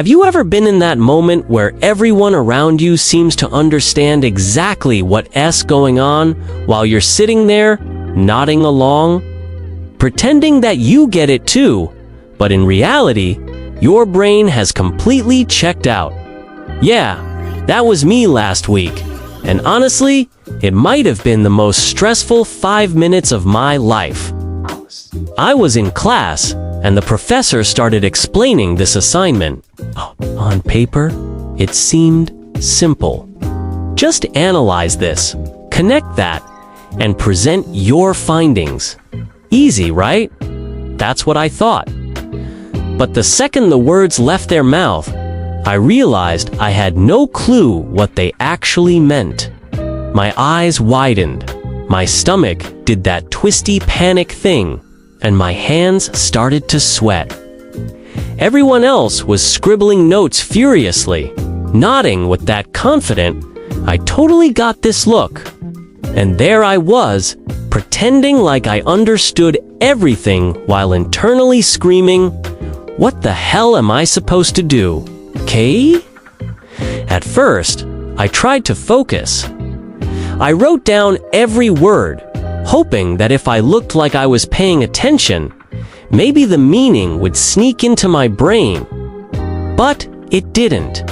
Have you ever been in that moment where everyone around you seems to understand exactly what's going on while you're sitting there, nodding along, pretending that you get it too, but in reality, your brain has completely checked out? Yeah, that was me last week, and honestly, it might have been the most stressful 5 minutes of my life. I was in class, and the professor started explaining this assignment. On paper, it seemed simple. Just analyze this, connect that, and present your findings. Easy, right? That's what I thought. But the second the words left their mouth, I realized I had no clue what they actually meant. My eyes widened, my stomach did that twisty panic thing, and my hands started to sweat. Everyone else was scribbling notes furiously, nodding with that confident, "I totally got this" look. And there I was, pretending like I understood everything while internally screaming, "What the hell am I supposed to do? Okay?" At first, I tried to focus. I wrote down every word, hoping that if I looked like I was paying attention, maybe the meaning would sneak into my brain. But it didn't.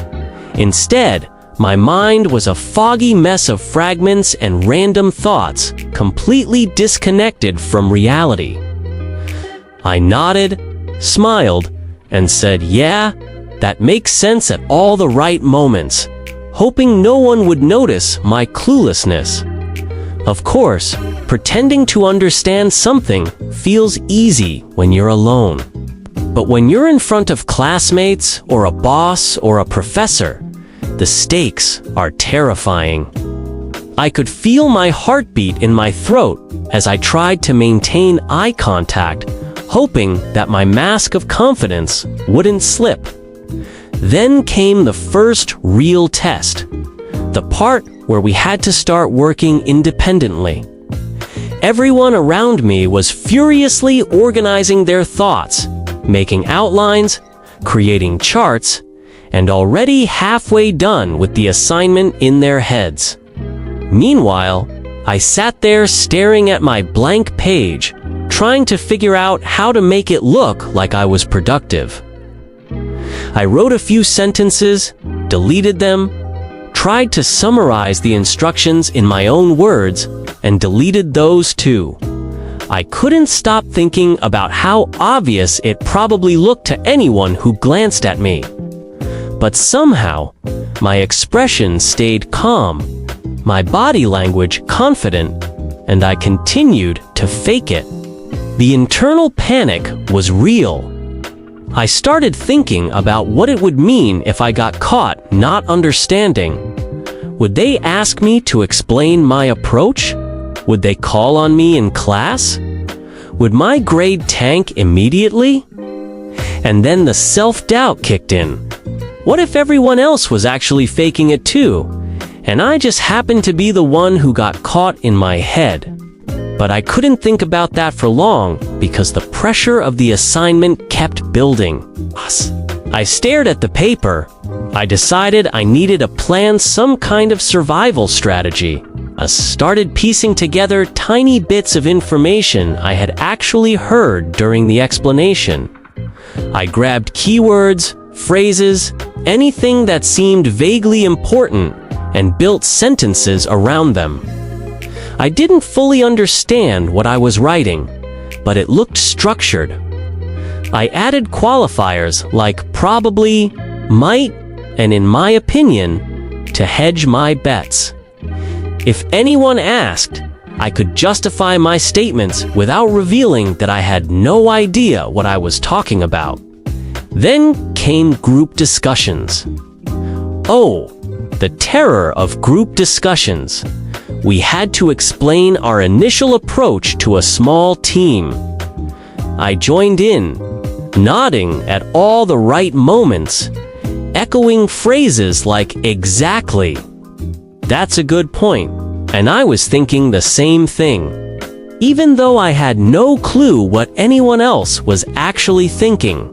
Instead, my mind was a foggy mess of fragments and random thoughts, completely disconnected from reality. I nodded, smiled, and said, "Yeah, that makes sense" at all the right moments, hoping no one would notice my cluelessness. Of course, pretending to understand something feels easy when you're alone. But when you're in front of classmates or a boss or a professor, the stakes are terrifying. I could feel my heartbeat in my throat as I tried to maintain eye contact, hoping that my mask of confidence wouldn't slip. Then came the first real test, the part where we had to start working independently. Everyone around me was furiously organizing their thoughts, making outlines, creating charts, and already halfway done with the assignment in their heads. Meanwhile, I sat there staring at my blank page, trying to figure out how to make it look like I was productive. I wrote a few sentences, deleted them, tried to summarize the instructions in my own words, and deleted those too. I couldn't stop thinking about how obvious it probably looked to anyone who glanced at me. But somehow, my expression stayed calm, my body language confident, and I continued to fake it. The internal panic was real. I started thinking about what it would mean if I got caught not understanding. Would they ask me to explain my approach? Would they call on me in class? Would my grade tank immediately? And then the self-doubt kicked in. What if everyone else was actually faking it too, and I just happened to be the one who got caught in my head? But I couldn't think about that for long because the pressure of the assignment kept building. I stared at the paper. I decided I needed a plan, some kind of survival strategy. I started piecing together tiny bits of information I had actually heard during the explanation. I grabbed keywords, phrases, anything that seemed vaguely important, and built sentences around them. I didn't fully understand what I was writing, but it looked structured. I added qualifiers like probably, might, and in my opinion, to hedge my bets. If anyone asked, I could justify my statements without revealing that I had no idea what I was talking about. Then came group discussions. Oh, the terror of group discussions. We had to explain our initial approach to a small team. I joined in, nodding at all the right moments, echoing phrases like "exactly." That's a good point, and I was thinking the same thing, even though I had no clue what anyone else was actually thinking.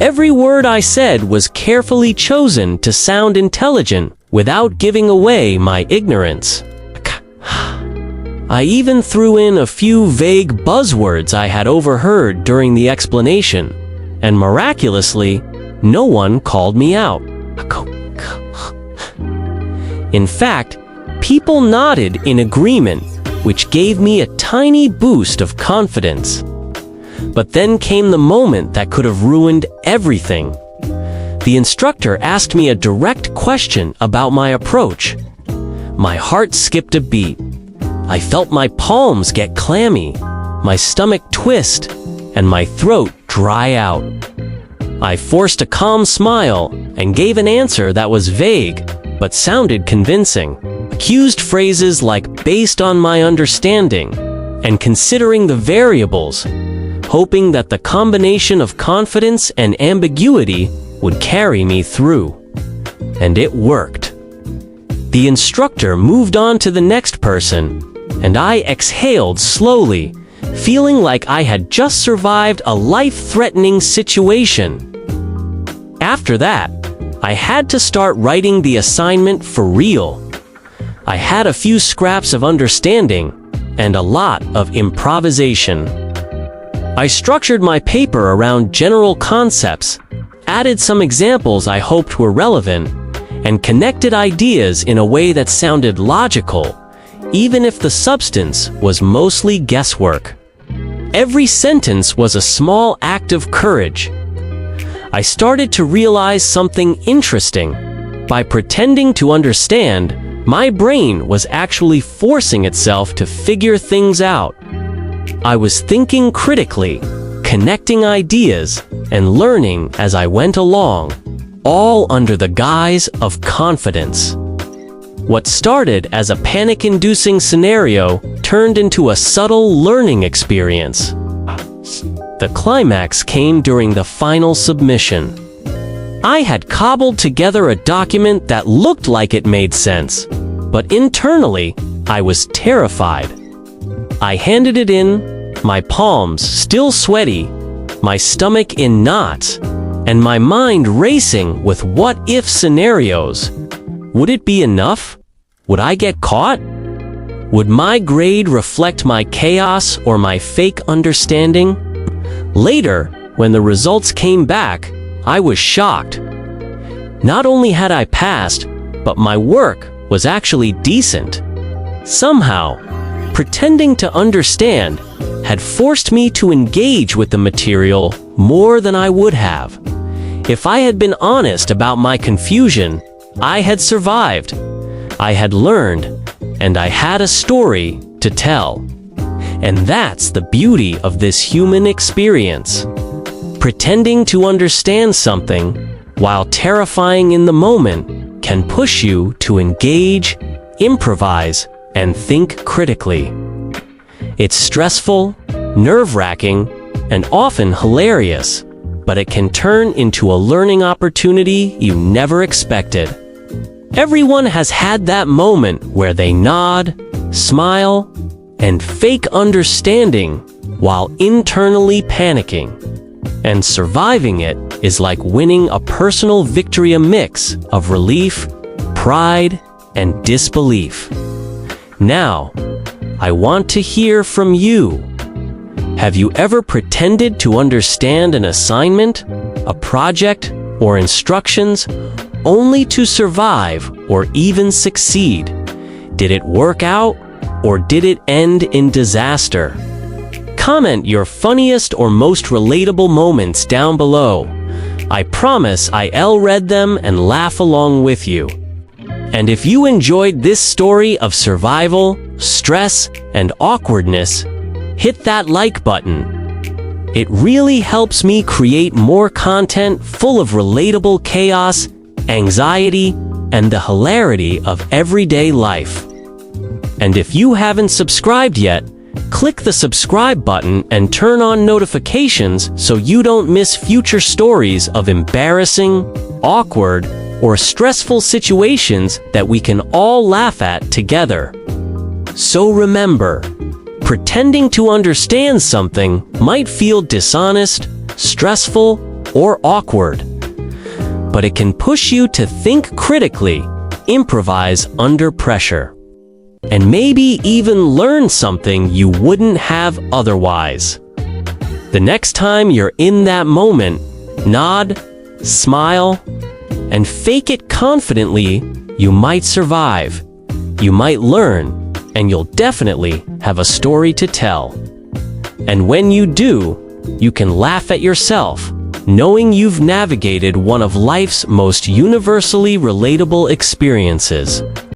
Every word I said was carefully chosen to sound intelligent without giving away my ignorance. I even threw in a few vague buzzwords I had overheard during the explanation, and miraculously, no one called me out. In fact, people nodded in agreement, which gave me a tiny boost of confidence. But then came the moment that could have ruined everything. The instructor asked me a direct question about my approach. My heart skipped a beat. I felt my palms get clammy, my stomach twist, and my throat dry out. I forced a calm smile and gave an answer that was vague, but sounded convincing. Accused phrases like "based on my understanding" and "considering the variables," hoping that the combination of confidence and ambiguity would carry me through. And it worked. The instructor moved on to the next person, and I exhaled slowly, feeling like I had just survived a life-threatening situation. After that, I had to start writing the assignment for real. I had a few scraps of understanding and a lot of improvisation. I structured my paper around general concepts, added some examples I hoped were relevant, and connected ideas in a way that sounded logical, even if the substance was mostly guesswork. Every sentence was a small act of courage. I started to realize something interesting. By pretending to understand, my brain was actually forcing itself to figure things out. I was thinking critically, connecting ideas, and learning as I went along, all under the guise of confidence. What started as a panic-inducing scenario turned into a subtle learning experience. The climax came during the final submission. I had cobbled together a document that looked like it made sense, but internally, I was terrified. I handed it in, my palms still sweaty, my stomach in knots, and my mind racing with what-if scenarios. Would it be enough? Would I get caught? Would my grade reflect my chaos or my fake understanding? Later, when the results came back, I was shocked. Not only had I passed, but my work was actually decent. Somehow, pretending to understand had forced me to engage with the material more than I would have. If I had been honest about my confusion, I had survived. I had learned, and I had a story to tell. And that's the beauty of this human experience. Pretending to understand something, while terrifying in the moment, can push you to engage, improvise, and think critically. It's stressful, nerve-wracking, and often hilarious, but it can turn into a learning opportunity you never expected. Everyone has had that moment where they nod, smile, and fake understanding while internally panicking. And surviving it is like winning a personal victory, a mix of relief, pride, and disbelief. Now, I want to hear from you. Have you ever pretended to understand an assignment, a project, or instructions only to survive or even succeed? Did it work out, or did it end in disaster? Comment your funniest or most relatable moments down below. I promise I'll read them and laugh along with you. And if you enjoyed this story of survival, stress, and awkwardness, hit that like button. It really helps me create more content full of relatable chaos, anxiety, and the hilarity of everyday life. And if you haven't subscribed yet, click the subscribe button and turn on notifications so you don't miss future stories of embarrassing, awkward, or stressful situations that we can all laugh at together. So remember, pretending to understand something might feel dishonest, stressful, or awkward. But it can push you to think critically, improvise under pressure, and maybe even learn something you wouldn't have otherwise. The next time you're in that moment, nod, smile, and fake it confidently. You might survive, you might learn, and you'll definitely have a story to tell. And when you do, you can laugh at yourself, knowing you've navigated one of life's most universally relatable experiences.